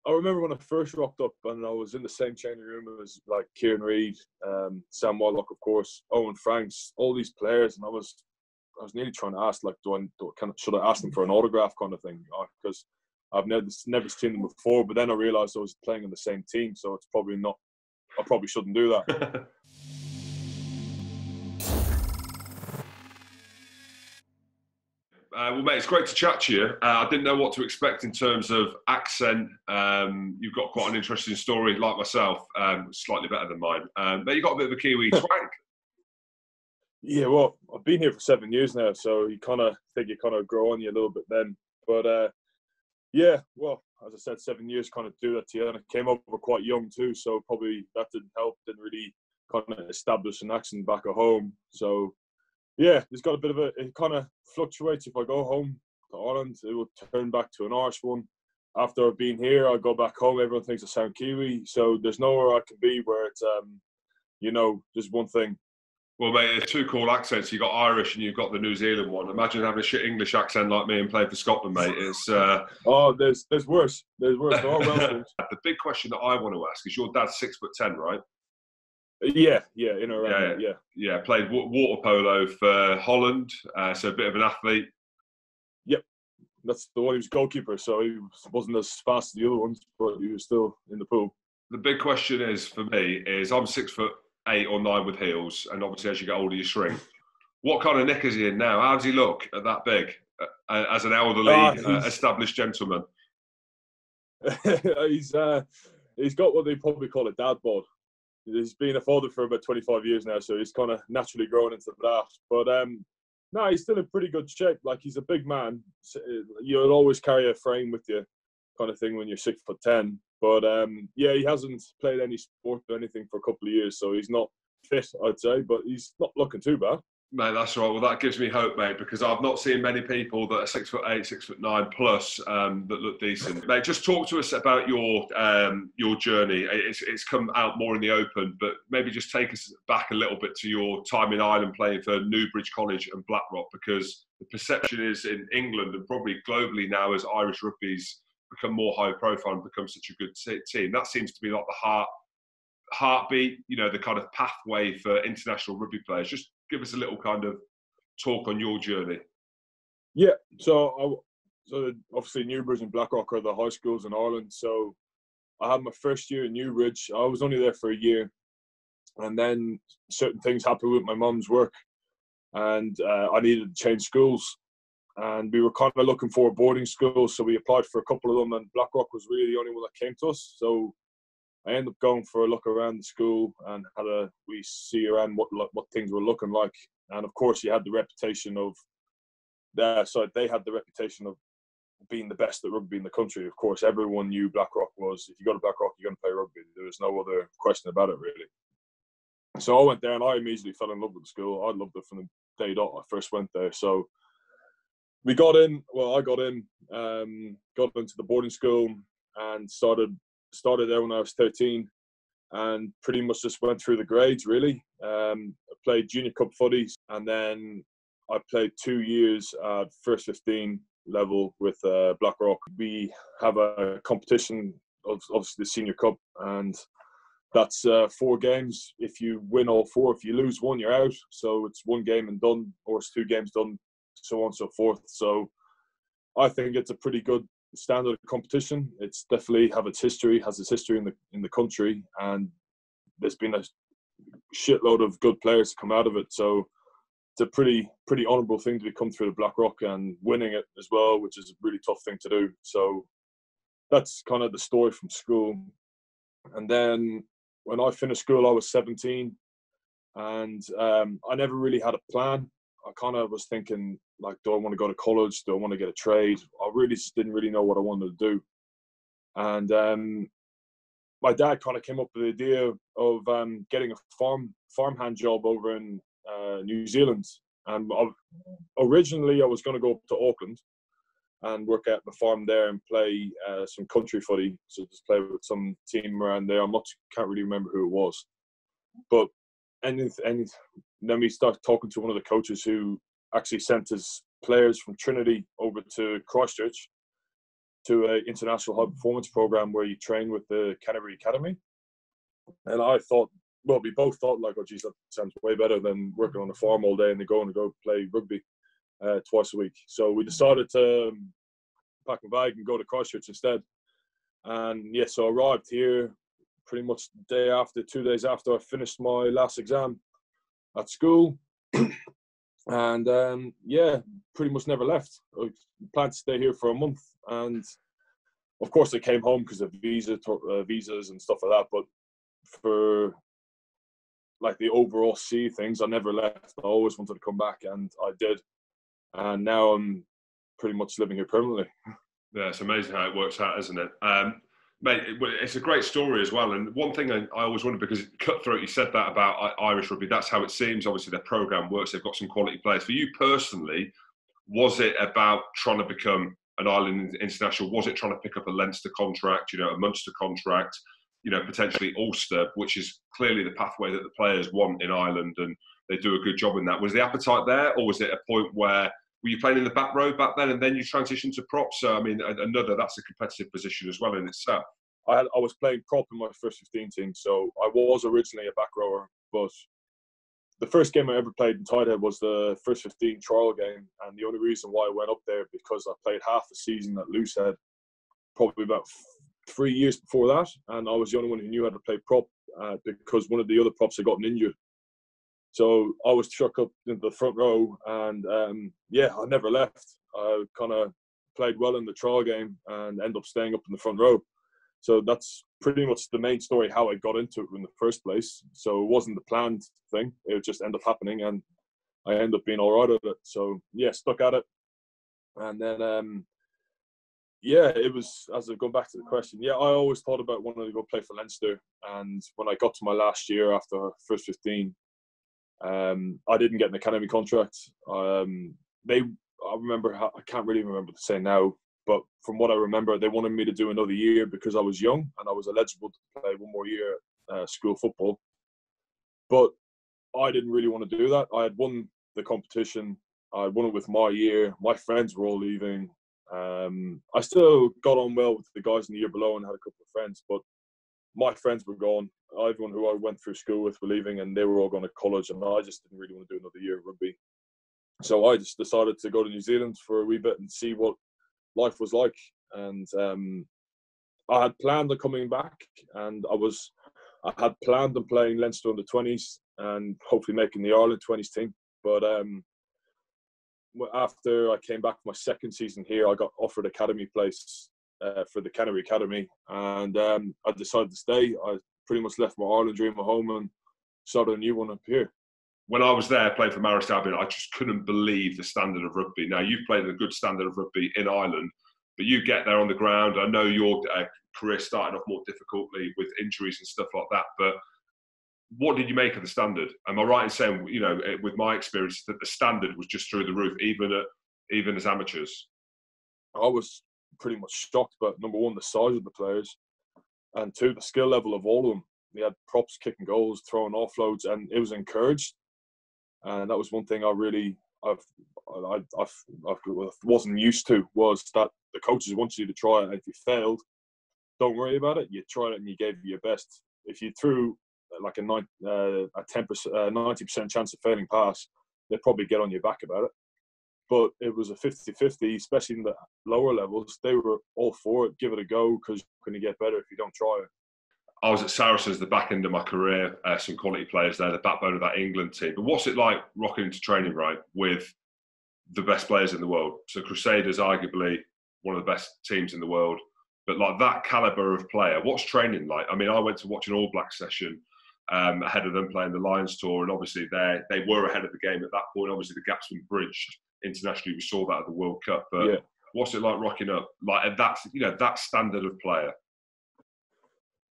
I remember when I first rocked up and I was in the same changing room as like Kieran Reid, Sam Wallock, of course, Owen Franks, all these players, and I was nearly trying to ask, like, should I ask them for an autograph kind of thing? Because I've never seen them before. But then I realised I was playing in the same team, so it's probably not. I probably shouldn't do that. Well, mate, it's great to chat to you. I didn't know what to expect in terms of accent. You've got quite an interesting story, like myself, slightly better than mine. But you've got a bit of a Kiwi twang. Yeah, well, I've been here for 7 years now, so you kind of think you kind of grow on you a little bit then. But yeah, well, as I said, 7 years kind of do that to you, and I came over quite young too, so probably that didn't help. Didn't really kind of establish an accent back at home. So yeah, there's got a bit of it kind of fluctuates. If I go home to Ireland, it will turn back to an Irish one. After I've been here, I go back home, everyone thinks I sound Kiwi. So there's nowhere I can be where it's, just one thing. Well, mate, there's two cool accents. You've got Irish and you've got the New Zealand one. Imagine having a shit English accent like me and playing for Scotland, mate. It's Oh, there's worse. There's worse. There are Welsh. The big question that I want to ask is, your dad's 6'10", right? Yeah, in around yeah. Played water polo for Holland, so a bit of an athlete. Yep, that's the one. He was goalkeeper, so he wasn't as fast as the other ones, but he was still in the pool. The big question is for me is, I'm 6'8" or 9" with heels, and obviously as you get older you shrink. What kind of nick is he in now? How does he look at that big as an elderly, established gentleman? He's got what they probably call a dad bod. He's been a father for about 25 years now, so he's kind of naturally growing into that. But no, he's still in pretty good shape. Like, he's a big man. You'll always carry a frame with you, kind of thing, when you're 6'10". But yeah, he hasn't played any sport or anything for a couple of years, so he's not fit, I'd say. But he's not looking too bad. Mate, that's right. Well, that gives me hope, mate, because I've not seen many people that are 6'8", 6'9" plus that look decent. Mate, just talk to us about your journey. It's come out more in the open, but maybe just take us back a little bit to your time in Ireland playing for Newbridge College and Blackrock, because the perception is in England and probably globally now, as Irish rugby's become more high profile and become such a good team, that seems to be like the heartbeat, the kind of pathway for international rugby players. Just give us a little kind of talk on your journey. Yeah, so obviously Newbridge and Blackrock are the high schools in Ireland. So I had my first year in Newbridge. I was only there for a year, and then certain things happened with my mum's work, and I needed to change schools. And we were kind of looking for a boarding school, so we applied for a couple of them, and Blackrock was really the only one that came to us. So I ended up going for a look around the school and we see around what things were looking like. And of course, you had the reputation of they had the reputation of being the best at rugby in the country. Of course, everyone knew Blackrock was, if you go to Blackrock, you're going to play rugby. There was no other question about it, really. So I went there and I immediately fell in love with the school. I loved it from the day I first went there. So we got in. Well, I got into the boarding school and started there when I was 13, and pretty much just went through the grades, really. I played junior cup footy, and then I played 2 years at first 15 level with Blackrock. We have a competition of obviously the senior cup, and that's 4 games. If you win all 4, if you lose 1, you're out. So it's 1 game and done, or it's 2 games done, so on and so forth. So I think it's a pretty good standard competition. It's definitely has its history in the country, and there's been a shitload of good players to come out of it. So it's a pretty honourable thing to come through the Blackrock and winning it as well, which is a really tough thing to do. So that's kind of the story from school. And then when I finished school, I was 17, and I never really had a plan. I kind of was thinking, like, do I want to go to college? Do I want to get a trade? I really just didn't really know what I wanted to do. And my dad kind of came up with the idea of getting a farmhand job over in New Zealand. And originally I was going to go up to Auckland and work at the farm there and play some country footy. So just play with some team around there. Can't really remember who it was. But and then we started talking to one of the coaches who actually sent his players from Trinity over to Christchurch to an international high performance program where you train with the Canterbury Academy. And I thought, well, we both thought like, oh, geez, that sounds way better than working on a farm all day and then going to go play rugby twice a week. So we decided to pack my bag and go to Christchurch instead. And yeah, so I arrived here pretty much the day after, 2 days after I finished my last exam at school. And yeah, pretty much never left. I planned to stay here for a month. And of course I came home because of visas and stuff like that. But for like the overall sea things, I never left. I always wanted to come back, and I did. And now I'm pretty much living here permanently. Yeah, it's amazing how it works out, isn't it? Mate, it's a great story as well. And one thing I always wonder, because Cutthroat, you said that about Irish rugby, that's how it seems. Obviously, their programme works. They've got some quality players. For you personally, was it about trying to become an Ireland international? Was it trying to pick up a Leinster contract, a Munster contract, potentially Ulster, which is clearly the pathway that the players want in Ireland, and they do a good job in that? Was the appetite there, or was it a point where were you playing in the back row back then and then you transitioned to props? So, I mean, that's a competitive position as well in itself. I was playing prop in my first 15 team, so I was originally a back rower, but the first game I ever played in Tidehead was the first 15 trial game, and the only reason why I went up there because I played half a season at Loosehead, probably about 3 years before that, and I was the only one who knew how to play prop because one of the other props had gotten injured. So I was chucked up into the front row, and yeah, I never left. I kind of played well in the trial game and ended up staying up in the front row. So that's pretty much the main story, how I got into it in the first place. So it wasn't the planned thing. It just ended up happening, and I ended up being all right at it. So yeah, stuck at it. And then, yeah, it was, as I go back to the question, yeah, I always thought about wanting to go play for Leinster. And when I got to my last year after first 15, I didn't get an academy contract. I remember, I can't really remember the say now, but from what I remember, they wanted me to do another year because I was young and I was eligible to play one more year school football. But I didn't really want to do that. I had won the competition. I won it with my year. My friends were all leaving. I still got on well with the guys in the year below and had a couple of friends, but my friends were gone. Everyone who I went through school with were leaving, and they were all going to college, and I just didn't really want to do another year of rugby. So I just decided to go to New Zealand for a wee bit and see what life was like. And I had planned on coming back, and I had planned on playing Leinster under 20s and hopefully making the Ireland 20s team. But after I came back for my second season here, I got offered academy place for the Canterbury Academy, and I decided to stay. I pretty much left my Ireland dream at home and started a new one up here. When I was there playing for Marist Albion, I just couldn't believe the standard of rugby. Now, you've played a good standard of rugby in Ireland, but you get there on the ground. I know your career started off more difficultly with injuries and stuff like that, but what did you make of the standard? Am I right in saying, with my experience, that the standard was just through the roof, even as amateurs? I was pretty much shocked, but number one, the size of the players, and two, the skill level of all of them. They had props, kicking goals, throwing offloads, and it was encouraged. And that was one thing I wasn't used to, was that the coaches want you to try it. And if you failed, don't worry about it. You tried it and you gave it your best. If you threw like a 90% chance of failing pass, they'd probably get on your back about it. But it was a 50-50, especially in the lower levels. They were all for it. Give it a go, because you're going to get better if you don't try it. I was at Saracens the back end of my career, some quality players there, the backbone of that England team. But what's it like rocking into training, right, with the best players in the world? So Crusaders, arguably one of the best teams in the world, but like that calibre of player, what's training like? I mean, I went to watch an All Black session ahead of them playing the Lions tour, and obviously they were ahead of the game at that point. Obviously the gap's been bridged internationally. We saw that at the World Cup. But yeah, what's it like rocking up like that standard of player?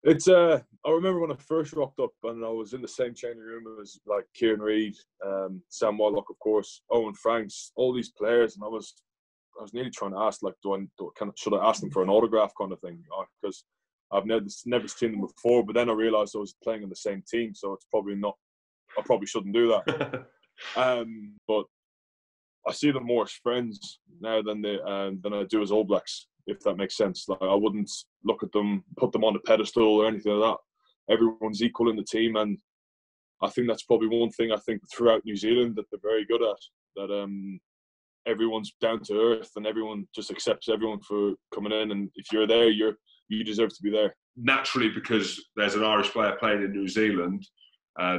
It's I remember when I first rocked up, and I was in the same changing room as like Kieran Reid, Sam Whitelock, of course, Owen Franks, all these players, and I was nearly trying to ask, like, should I ask them for an autograph kind of thing, because I've never seen them before. But then I realised I was playing in the same team, so it's probably not. I probably shouldn't do that. But I see them more as friends now than I do as All Blacks. if that makes sense. Like, I wouldn't look at them, put them on a pedestal or anything like that. Everyone's equal in the team, and I think that's probably one thing I think throughout New Zealand that they're very good at. That everyone's down to earth, and everyone just accepts everyone for coming in. And if you're there, you deserve to be there. Naturally, because there's an Irish player playing in New Zealand,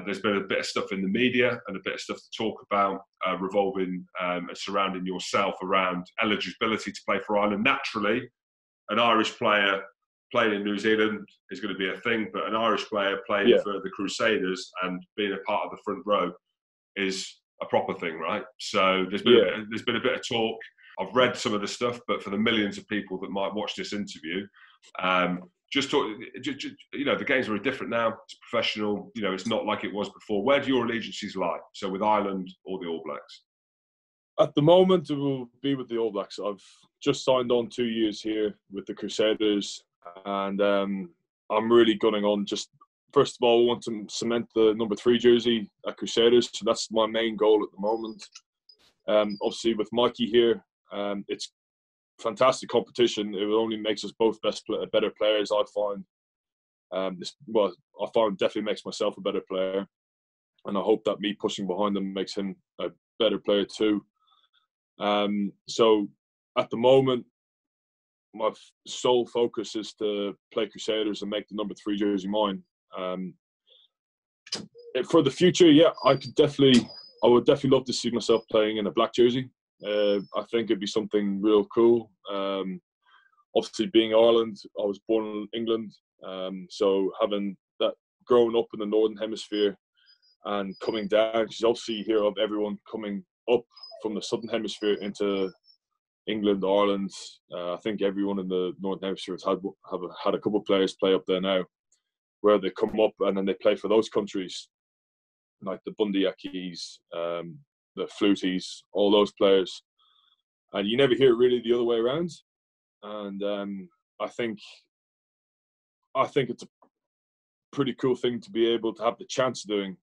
there's been a bit of stuff in the media and a bit of stuff to talk about revolving and surrounding yourself around eligibility to play for Ireland. Naturally, an Irish player playing in New Zealand is going to be a thing, but an Irish player playing for the Crusaders and being a part of the front row is a proper thing, right? So there's been a bit of talk. I've read some of the stuff, but for the millions of people that might watch this interview, just talk. You know, the game's very different now. It's professional. You know, it's not like it was before. Where do your allegiances lie? So with Ireland or the All Blacks? At the moment, it will be with the All Blacks. I've just signed on 2 years here with the Crusaders, and I'm really gunning on. Just first of all, I want to cement the number 3 jersey at Crusaders, so that's my main goal at the moment. Obviously, with Mikey here, it's fantastic competition. It only makes us both better players, I find. I find definitely makes myself a better player, and I hope that me pushing behind him makes him a better player too. So at the moment, my sole focus is to play Crusaders and make the number 3 jersey mine. For the future, I would definitely love to see myself playing in a black jersey. I think it'd be something real cool. Obviously, being Ireland, I was born in England, so having that, growing up in the Northern Hemisphere and coming down, because obviously you hear of everyone coming up from the Southern Hemisphere into England, Ireland. I think everyone in the Northern Hemisphere has had a couple of players play up there now, where they come up and then they play for those countries, like the Bundyakis, the Fluties, all those players. And you never hear it really the other way around. And I think it's a pretty cool thing to be able to have the chance of doing,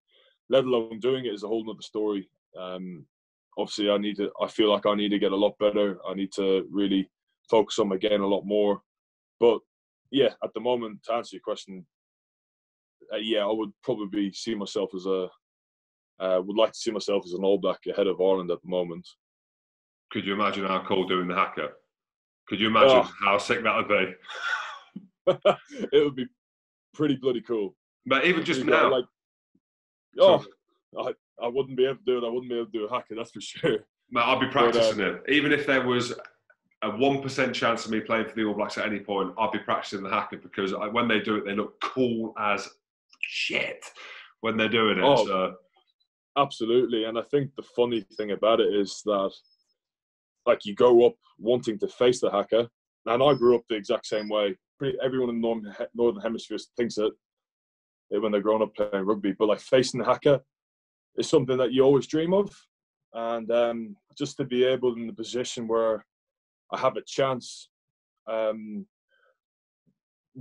let alone doing it is a whole nother story. Obviously, I feel like I need to get a lot better. I need to really focus on my game a lot more. But yeah, at the moment, to answer your question, I would probably see myself as would like to see myself as an All Black ahead of Ireland at the moment. Could you imagine how cool doing the haka? Could you imagine how sick that would be? It would be pretty bloody cool. But even just now, I wouldn't be able to do it. I wouldn't be able to do a haka, that's for sure. Mate, I'd be practicing it. Even if there was a 1% chance of me playing for the All Blacks at any point, I'd be practicing the haka, because when they do it, they look cool as shit when they're doing it. So. Absolutely. And I think the funny thing about it is that, like, you grow up wanting to face the haka, and I grew up the exact same way. Everyone in the Northern Hemisphere thinks it when they're growing up playing rugby, but like facing the haka is something that you always dream of. And just to be able in the position where I have a chance,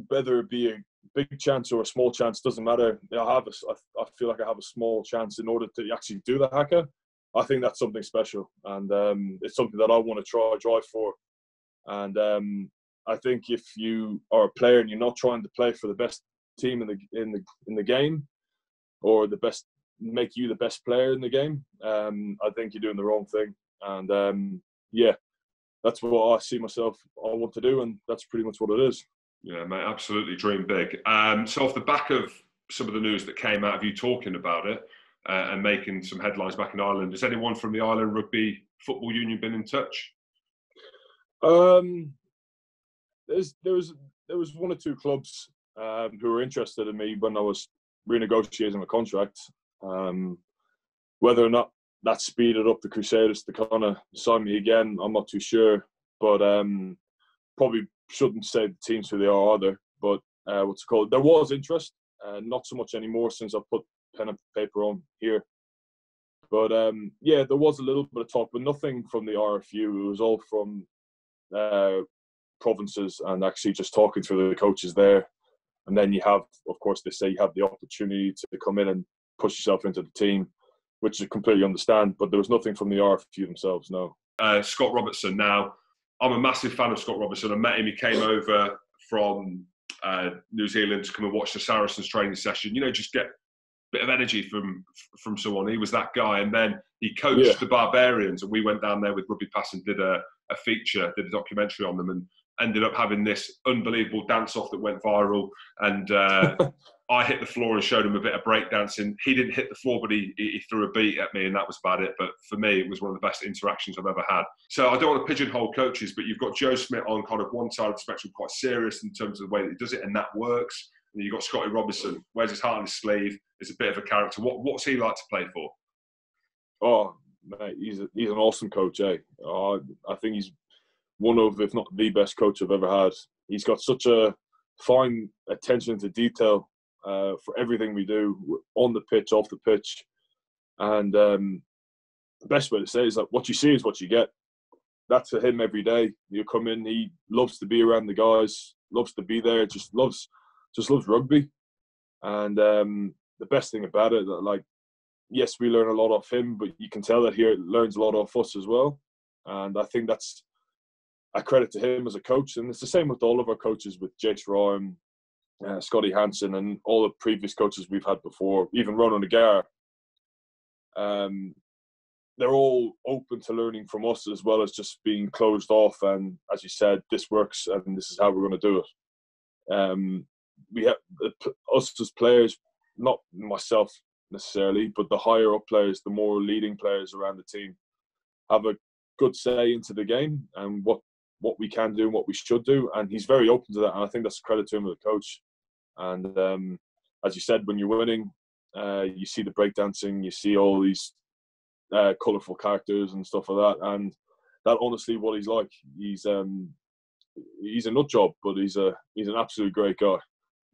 whether it be a big chance or a small chance, doesn't matter. I feel like I have a small chance in order to actually do the haka. I think that's something special, and it's something that I want to drive for. And I think if you are a player and you're not trying to play for the best team in the game, or make you the best player in the game, I think you're doing the wrong thing. And that's what I see myself. I want to do, and that's pretty much what it is. Yeah, mate, absolutely. Dream big. So off the back of some of the news that came out of you talking about it and making some headlines back in Ireland, has anyone from the Ireland Rugby Football Union been in touch? There was 1 or 2 clubs who were interested in me when I was renegotiating my contract. Whether or not that speeded up the Crusaders to kind of sign me again, I'm not too sure. But probably shouldn't say the teams who they are either. But what's it called? There was interest, not so much anymore since I put pen and paper on here. But there was a little bit of talk, but nothing from the RFU. It was all from provinces, and actually just talking to the coaches there. And then you have, of course, they say you have the opportunity to come in and push yourself into the team, which I completely understand. But there was nothing from the RFU themselves, no. Scott Robertson now I'm a massive fan of Scott Robertson. I met him. He came over from New Zealand to come and watch the Saracens training session. Just get a bit of energy from someone. He was that guy. And then he coached the Barbarians, and we went down there with RugbyPass and did a feature, did a documentary on them, and ended up having this unbelievable dance-off that went viral. And I hit the floor and showed him a bit of breakdancing. He didn't hit the floor, but he threw a beat at me, and that was about it. But for me, it was one of the best interactions I've ever had. So I don't want to pigeonhole coaches, but you've got Joe Smith on kind of one side of the spectrum, quite serious in terms of the way that he does it, and that works. And you've got Scotty Robertson, wears his heart on his sleeve, is a bit of a character. What's he like to play for? Oh, mate, he's an awesome coach, eh? I think he's one of, if not the best coach I've ever had. He's got such a fine attention to detail for everything we do, on the pitch, off the pitch. And the best way to say it is that what you see is what you get. That's for him every day. You come in, he loves to be around the guys, loves to be there, just loves rugby. And the best thing about it, like, yes, we learn a lot off him, but you can tell that he learns a lot off us as well. And I think that's a credit to him as a coach. And it's the same with all of our coaches, with Jager Ryan, Scotty Hansen, and all the previous coaches we've had before, even Ronan Agar. They're all open to learning from us, as well as just being closed off. And as you said, this works, and this is how we're going to do it. We have us as players, not myself necessarily, but the higher up players, the more leading players around the team, have a good say into the game and what we can do and what we should do. And he's very open to that, and I think that's a credit to him as a coach. And as you said, when you're winning, you see the breakdancing, you see all these colourful characters and stuff like that, and that honestly what he's like. He's a nut job, but he's an absolute great guy.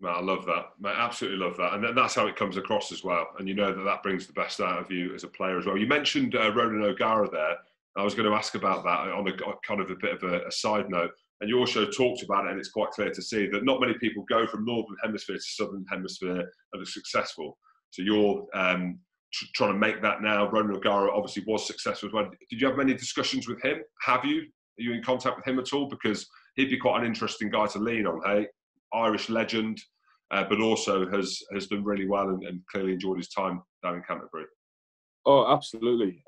Man, I love that. I absolutely love that. And that's how it comes across as well. And you know that brings the best out of you as a player as well. You mentioned Ronan O'Gara there. I was going to ask about that on a kind of a bit of a side note. And you also talked about it, and it's quite clear to see that not many people go from Northern Hemisphere to Southern Hemisphere and are successful. So you're trying to make that now. Ronan O'Gara obviously was successful as well. Did you have many discussions with him? Have you? Are you in contact with him at all? Because he'd be quite an interesting guy to lean on, hey? Irish legend, but also has done really well and clearly enjoyed his time down in Canterbury. Oh, absolutely.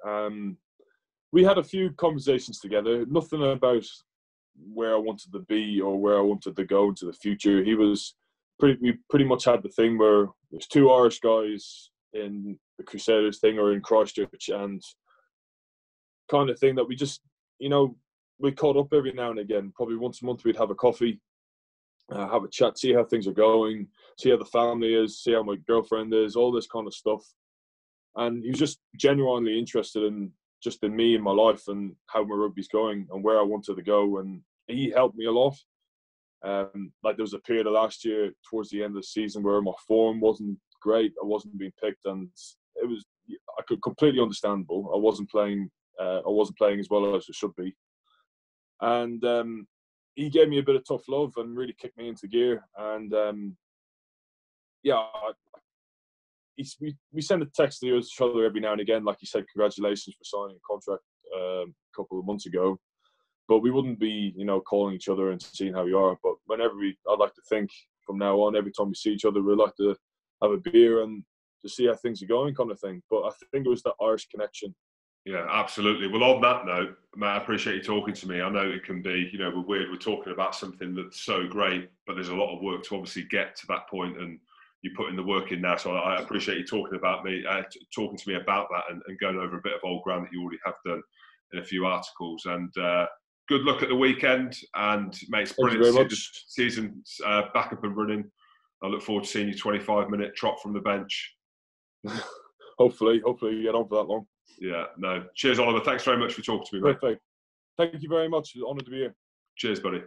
We had a few conversations together. Nothing about where I wanted to be or where I wanted to go into the future. We pretty much had the thing where there's two Irish guys in the Crusaders thing or in Christchurch, and kind of thing that we just, we caught up every now and again. Probably once a month we'd have a coffee, have a chat, see how things are going, see how the family is, see how my girlfriend is, all this kind of stuff. And he was just genuinely interested in me and my life and how my rugby's going and where I wanted to go. And he helped me a lot. Like there was a period of last year towards the end of the season where my form wasn't great. I wasn't being picked, and it was completely understandable. I wasn't playing as well as I should be. And he gave me a bit of tough love and really kicked me into gear. And we send a text to each other every now and again. Like you said, congratulations for signing a contract a couple of months ago. But we wouldn't be, calling each other and seeing how we are. But I'd like to think from now on, every time we see each other, we'd like to have a beer and to see how things are going, kind of thing. But I think it was the Irish connection. Yeah, absolutely. Well, on that note, Matt, I appreciate you talking to me. I know it can be, we're talking about something that's so great, but there's a lot of work to obviously get to that point, and you're putting the work in now. So I appreciate you talking to me about that and going over a bit of old ground that you already have done in a few articles. And good luck at the weekend. And mate, it's brilliant. Season's back up and running. I look forward to seeing you 25-minute trot from the bench. Hopefully you get on for that long. Yeah, no. Cheers, Oliver. Thanks very much for talking to me, mate. Perfect. Thank you very much. Honoured to be here. Cheers, buddy.